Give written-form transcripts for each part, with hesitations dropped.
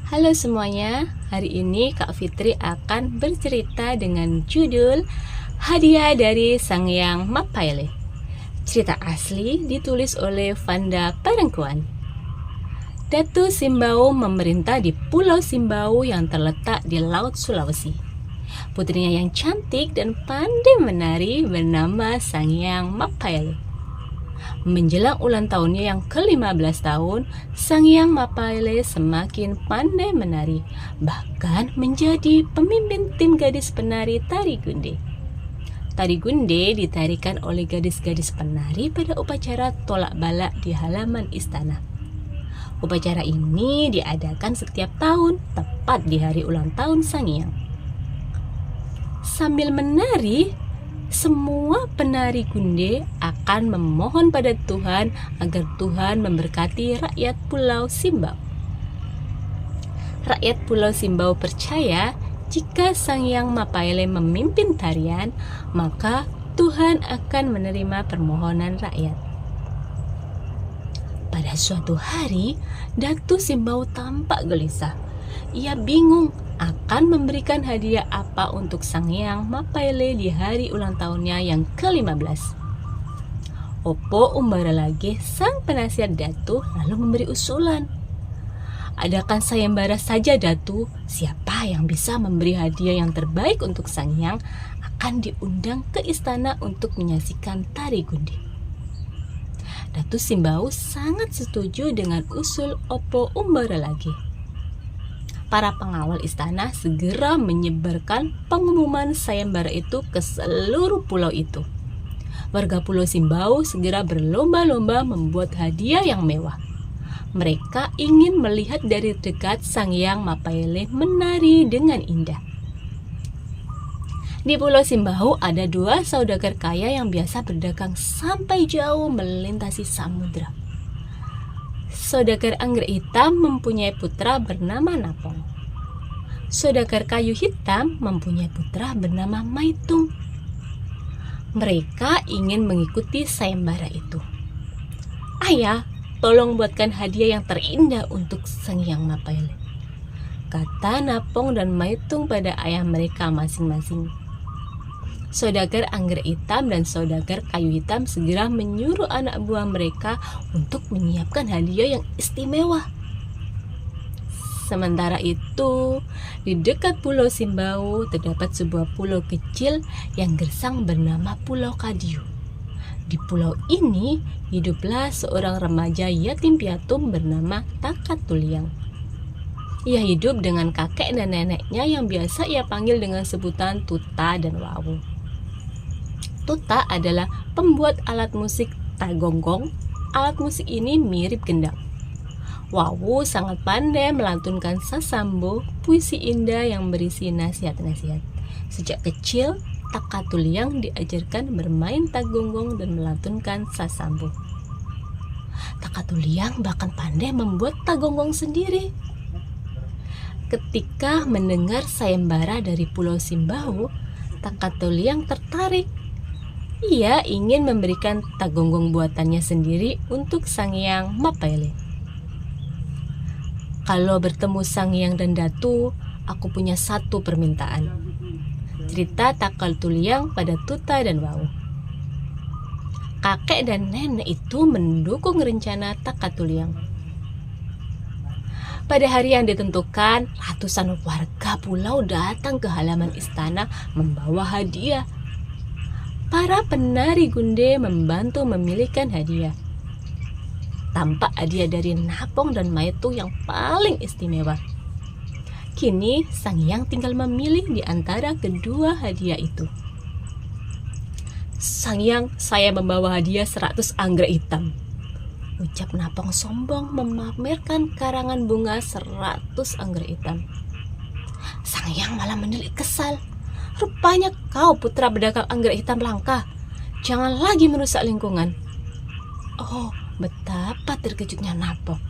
Halo semuanya, hari ini Kak Fitri akan bercerita dengan judul Hadiah dari Sang Hyang Mapaele. Cerita asli ditulis oleh Vanda Parengkuan. Datu Simbau memerintah di Pulau Simbau yang terletak di Laut Sulawesi. Putrinya yang cantik dan pandai menari bernama Sang Hyang Mapaele. Menjelang ulang tahunnya yang ke-15 tahun, Sang Hyang Mapaele semakin pandai menari, bahkan menjadi pemimpin tim gadis penari Tari Gunde. Tari Gunde ditarikan oleh gadis-gadis penari pada upacara tolak balak di halaman istana. Upacara ini diadakan setiap tahun, tepat di hari ulang tahun Sang Hyang. Sambil menari, semua penari Gunde akan memohon pada Tuhan agar Tuhan memberkati rakyat Pulau Simbau. Rakyat Pulau Simbau percaya jika Sang Hyang Mapaele memimpin tarian, maka Tuhan akan menerima permohonan rakyat. Pada suatu hari, Datu Simbau tampak gelisah. Ia bingung akan memberikan hadiah apa untuk Sang Hyang Mapaele di hari ulang tahunnya yang ke-15. Opo Umbaralage, sang penasihat Datu, lalu memberi usulan. Adakan sayembara saja Datu, siapa yang bisa memberi hadiah yang terbaik untuk Sang Hyang akan diundang ke istana untuk menyaksikan tari Gunde. Datu Simbau sangat setuju dengan usul Opo Umbaralage. Para pengawal istana segera menyebarkan pengumuman sayembara itu ke seluruh pulau itu. Warga Pulau Simbau segera berlomba-lomba membuat hadiah yang mewah. Mereka ingin melihat dari dekat Sang Hyang Mapaele menari dengan indah. Di Pulau Simbau ada dua saudagar kaya yang biasa berdagang sampai jauh melintasi samudra. Saudagar anggrek hitam mempunyai putra bernama Napong. Saudagar kayu hitam mempunyai putra bernama Maitung. Mereka ingin mengikuti sayembara itu. Ayah, tolong buatkan hadiah yang terindah untuk Sang Hyang Mapaele, kata Napong dan Maitung pada ayah mereka masing-masing. Saudagar anggrek hitam dan saudagar kayu hitam segera menyuruh anak buah mereka untuk menyiapkan hadiah yang istimewa. Sementara itu, di dekat Pulau Simbau terdapat sebuah pulau kecil yang gersang bernama Pulau Kadiu. Di pulau ini hiduplah seorang remaja yatim piatu bernama Takatuliang. Ia hidup dengan kakek dan neneknya yang biasa ia panggil dengan sebutan Tuta dan Wawu. Tuta adalah pembuat alat musik tagonggong. Alat musik ini mirip gendang. Wawu sangat pandai melantunkan sasambo, puisi indah yang berisi nasihat-nasihat. Sejak kecil, Takatuliang diajarkan bermain tagonggong dan melantunkan sasambo. Takatuliang bahkan pandai membuat tagonggong sendiri. Ketika mendengar sayembara dari Pulau Simbau, Takatuliang tertarik. Ia ingin memberikan tagonggong buatannya sendiri untuk Sang Hyang Mapaele. Kalau bertemu Sang Hyang dan Datu, aku punya satu permintaan, cerita Takatuliang pada Tuta dan Wawu. Kakek dan nenek itu mendukung rencana Takatuliang. Pada hari yang ditentukan, ratusan warga pulau datang ke halaman istana membawa hadiah. Para penari Gunde membantu memilihkan hadiah. Tampak hadiah dari Napong dan Maitung yang paling istimewa. Kini Sang Hyang tinggal memilih di antara kedua hadiah itu. Sang Hyang, saya membawa hadiah 100 anggrek hitam, ucap Napong sombong memamerkan karangan bunga 100 anggrek hitam. Sang Hyang malah mendelik kesal. Rupanya kau putra pedagang anggrek hitam langka. Jangan lagi merusak lingkungan. Oh, betapa terkejutnya Napong.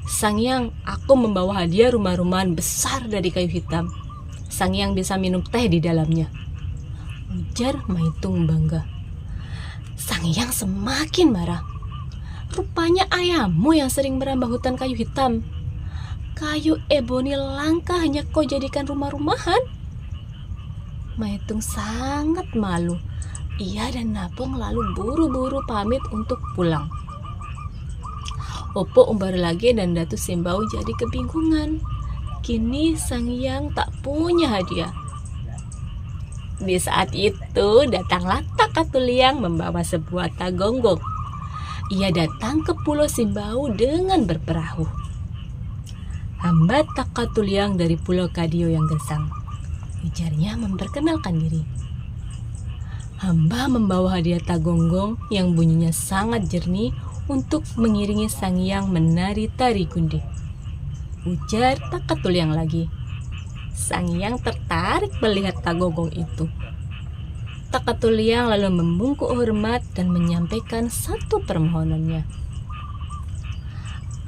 Sang Hyang, aku membawa hadiah rumah-rumahan besar dari kayu hitam. Sang Hyang bisa minum teh di dalamnya, ujar Maitung bangga. Sang Hyang semakin marah. Rupanya ayahmu yang sering merambah hutan kayu hitam. Kayu eboni langka hanya kau jadikan rumah-rumahan. Maitung sangat malu. Ia dan Napong lalu buru-buru pamit untuk pulang. Opo umbar lagi dan Datu Simbau jadi kebingungan. Kini Sang Hyang tak punya hadiah. Di saat itu datanglah Takatuliang membawa sebuah tagonggong. Ia datang ke Pulau Simbau dengan berperahu. Hamba Takatuliang dari Pulau Kadio yang gersang, ujarnya memperkenalkan diri. Hamba membawa hadiah tagonggong yang bunyinya sangat jernih untuk mengiringi Sang Hyang menari tari kunde, ujar Takatuliang lagi. Sang Hyang tertarik melihat tagonggong itu. Takatuliang lalu membungkuk hormat dan menyampaikan satu permohonannya.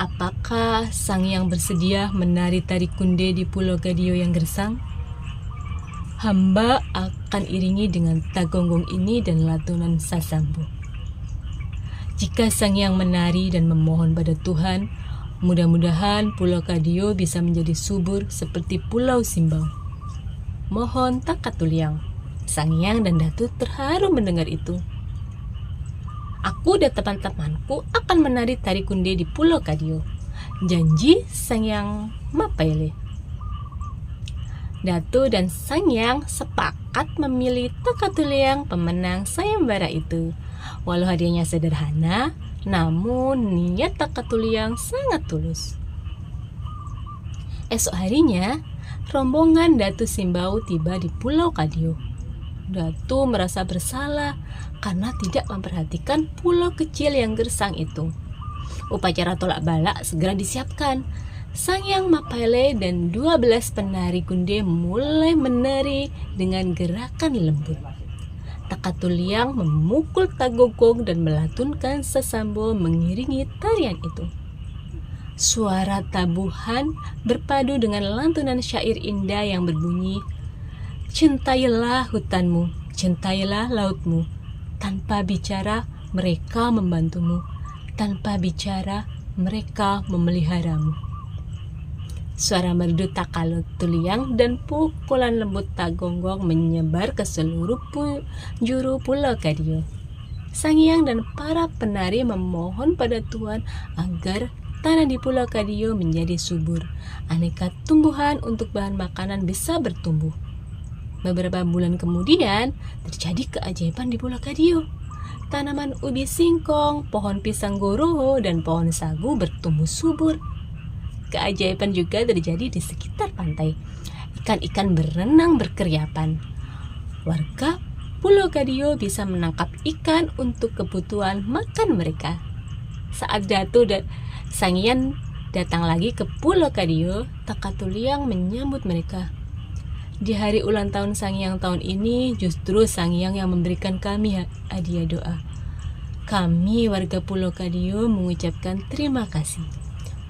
Apakah Sang Hyang bersedia menari tari kunde di Pulau Kadio yang gersang? Hamba akan iringi dengan tagonggong ini dan latunan sasambu. Jika Sang Hyang menari dan memohon pada Tuhan, mudah-mudahan Pulau Kadio bisa menjadi subur seperti Pulau Simbau. Mohon Takatuliang. Sang Hyang dan Datu terharu mendengar itu. Aku dan teman-temanku akan menari tari kunde di Pulau Kadio, janji Sang Hyang Mapaele. Datu dan Sang Hyang sepakat memilih Takatuliang pemenang sayembara itu. Walau hadiahnya sederhana, namun niat Takatuliang sangat tulus. Esok harinya, rombongan Datu Simbau tiba di Pulau Kadio. Datu merasa bersalah karena tidak memperhatikan pulau kecil yang gersang itu. Upacara tolak balak segera disiapkan. Sang Hyang Mapaele dan 12 penari kunde mulai menari dengan gerakan lembut. Takatuliang memukul tagonggong dan melatunkan sesambo mengiringi tarian itu. Suara tabuhan berpadu dengan lantunan syair indah yang berbunyi, "Cintailah hutanmu, cintailah lautmu. Tanpa bicara mereka membantumu, tanpa bicara mereka memeliharamu." Suara merdu Takatuliang dan pukulan lembut tagonggong menyebar ke seluruh juru Pulau Kadio. Sang Hyang dan para penari memohon pada Tuhan agar tanah di Pulau Kadio menjadi subur, aneka tumbuhan untuk bahan makanan bisa bertumbuh. Beberapa bulan kemudian terjadi keajaiban di Pulau Kadio. Tanaman ubi singkong, pohon pisang goroho, dan pohon sagu bertumbuh subur. Keajaiban juga terjadi di sekitar pantai. Ikan-ikan berenang berkeriapan. Warga Pulau Kadio bisa menangkap ikan untuk kebutuhan makan mereka. Saat Datu dan Sang Hyang datang lagi ke Pulau Kadio, Takatuliang menyambut mereka. Di hari ulang tahun Sang Hyang tahun ini, justru Sang Hyang yang memberikan kami hadiah doa. Kami warga Pulau Kadio mengucapkan terima kasih,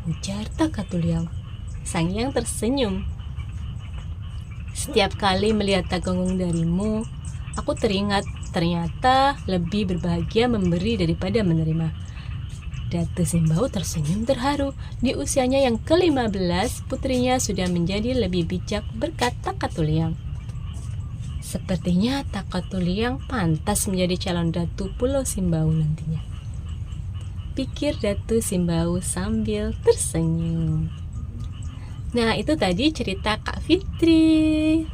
ujar Takatuliang. Sang Hyang tersenyum. Setiap kali melihat tagonggong darimu, aku teringat ternyata lebih berbahagia memberi daripada menerima. Datu Simbau tersenyum terharu. Di usianya yang ke-15, putrinya sudah menjadi lebih bijak berkat Takatuliang. Sepertinya Takatuliang pantas menjadi calon Datu Pulau Simbau nantinya, pikir Datu Simbau sambil tersenyum. Nah, itu tadi cerita Kak Fitri.